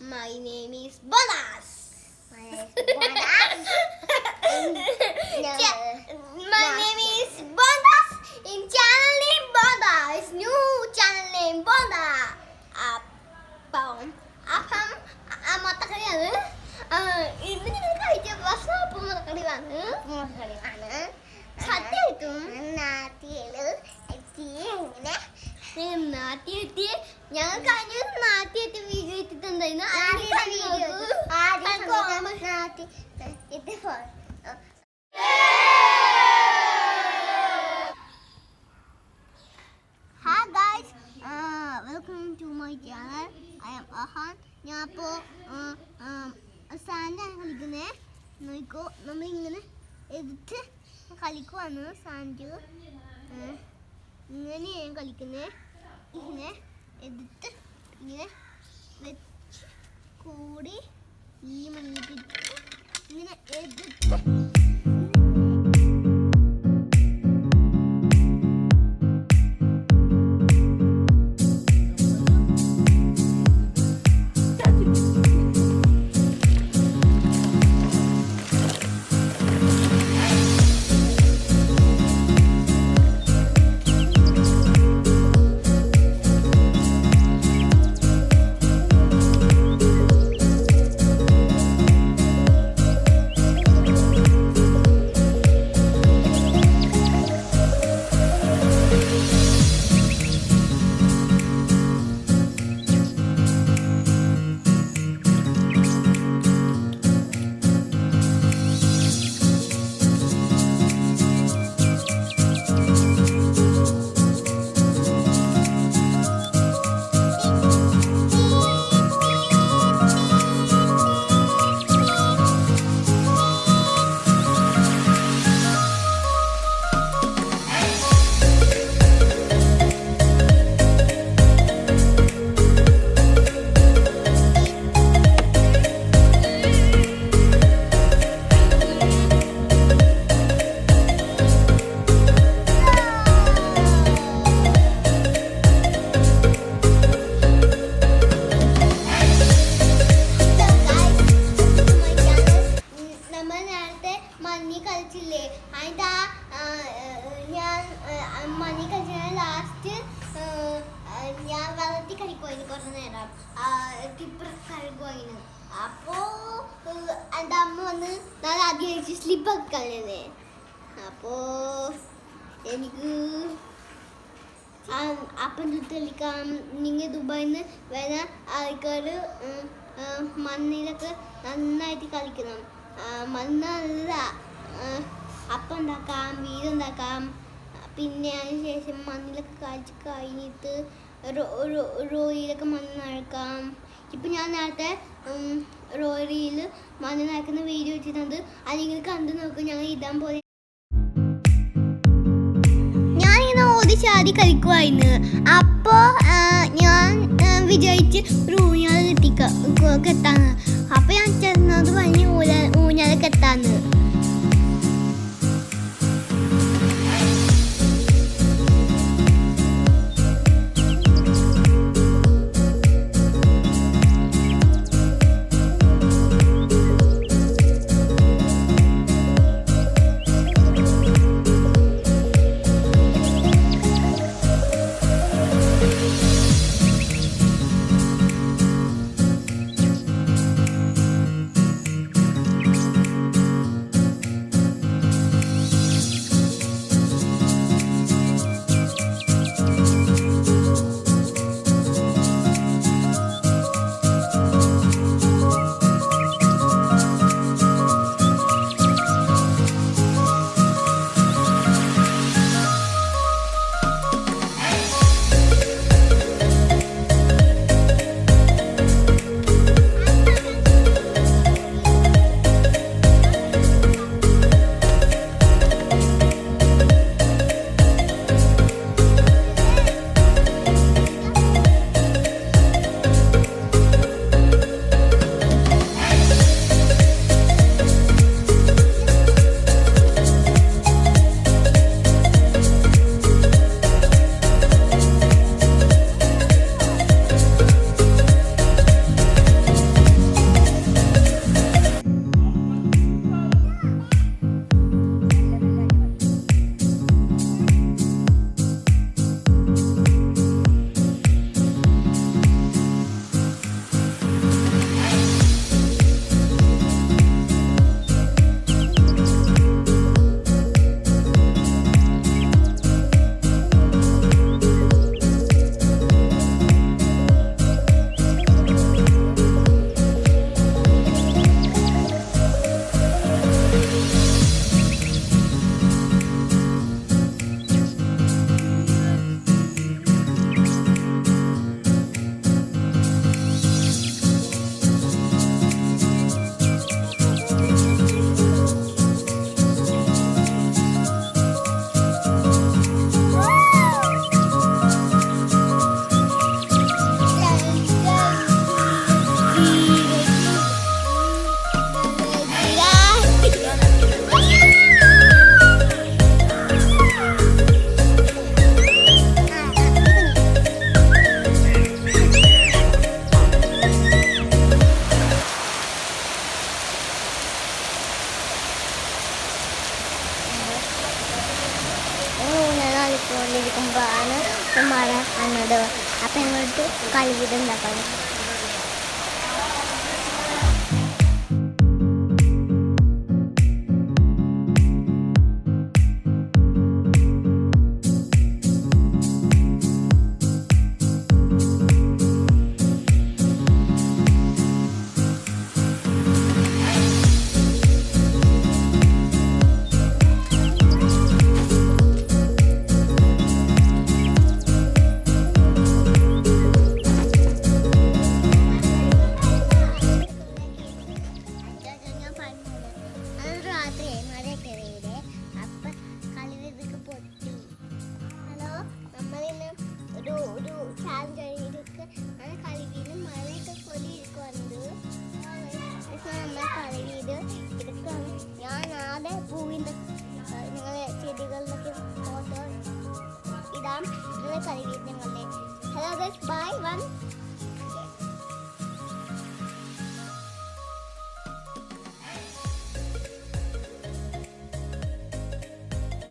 My name is Bonas. My name is Bonas. In channel name Bonas. New channel name Bonas. അപ്പം മുട്ടക്കറിയാണ്. ഇന്ന് ഞങ്ങൾ കഴിച്ച ഭക്ഷണം അപ്പം മുട്ടക്കറിയാണ്. സത്യമായിട്ടും നാട്ടിയെത്തി ഞങ്ങൾ കഴിഞ്ഞ നാട്ടിയെത്തി വീഡിയോ ഇട്ടിട്ടുണ്ടായിരുന്നു. Hi guys, welcome to my channel. I am Ahan. ഞാൻ അപ്പോൾ സാൻഡാണ് കളിക്കുന്നത്. നോക്കോ, നമ്മളിങ്ങനെ എടുത്ത് കളിക്കുവാണ്. സാൻഡ് ഇങ്ങനെയാണ് കളിക്കുന്നത്. ഇങ്ങനെ എടുത്ത് ഇങ്ങനെ വെച്ച് കൂടി ഈ മണ്ണിട്ട് ഇങ്ങനെ എടുത്ത് മഞ്ഞി കളിച്ചില്ലേ. അതിൻ്റെ ഞാൻ മഞ്ഞി കളിച്ച ലാസ്റ്റ് ഞാൻ വെള്ളത്തിൽ കളിക്കുമായിരുന്നു കുറച്ച് നേരം. ടിപ്പർ കളിക്കുമായിരുന്നു. അപ്പോൾ എൻ്റെ അമ്മ വന്ന് ഞാൻ ആദ്യം കഴിച്ച് സ്ലിപ്പൊക്കെ കളഞ്ഞത്. അപ്പോൾ എനിക്ക് അപ്പം ചുറ്റ് കളിക്കാം. നിങ്ങൾ ദുബായിൽ നിന്ന് വരുന്ന ആൾക്കാർ മണ്ണിലൊക്കെ നന്നായിട്ട് കളിക്കണം. മണ്ണല്ല അപ്പം ഉണ്ടാക്കാം, വീടുണ്ടാക്കാം. പിന്നെ അതിന് ശേഷം മണ്ണിലൊക്കെ കളിച്ച് കഴിഞ്ഞിട്ട് റോയിലൊക്കെ മണ്ണ് നനക്കാം. ഇപ്പം ഞാൻ നേരത്തെ റോയിൽ മണ്ണ് നനക്കുന്ന വീഡിയോ വെച്ചിട്ടുണ്ട്. അല്ലെങ്കിൽ കണ്ടു നോക്കും. ഞങ്ങൾ ഇടാൻ പോലെ ഞാനിങ്ങനെ ഓടി ചാടി കളിക്കുമായിരുന്നു. അപ്പോൾ ഞാൻ വിചാരിച്ച് ഒരു ഊഞ്ഞാൽ കെട്ടാന്ന്. അപ്പോൾ ഞാൻ ചെന്നത് പറഞ്ഞ് ഊഞ്ഞാൽ കെട്ടാന്ന്. അപ്പം ഞങ്ങൾക്ക് കളിവീട് ഉണ്ടാക്കാം. ഞാൻ ആടെ പൂവിൻ്റെ നിങ്ങളെ ചെടികളിലൊക്കെ ഫോട്ടോ ഇടാം. നിങ്ങളെ കളിവീട് ഞങ്ങളുടെ. Hello guys, by. 1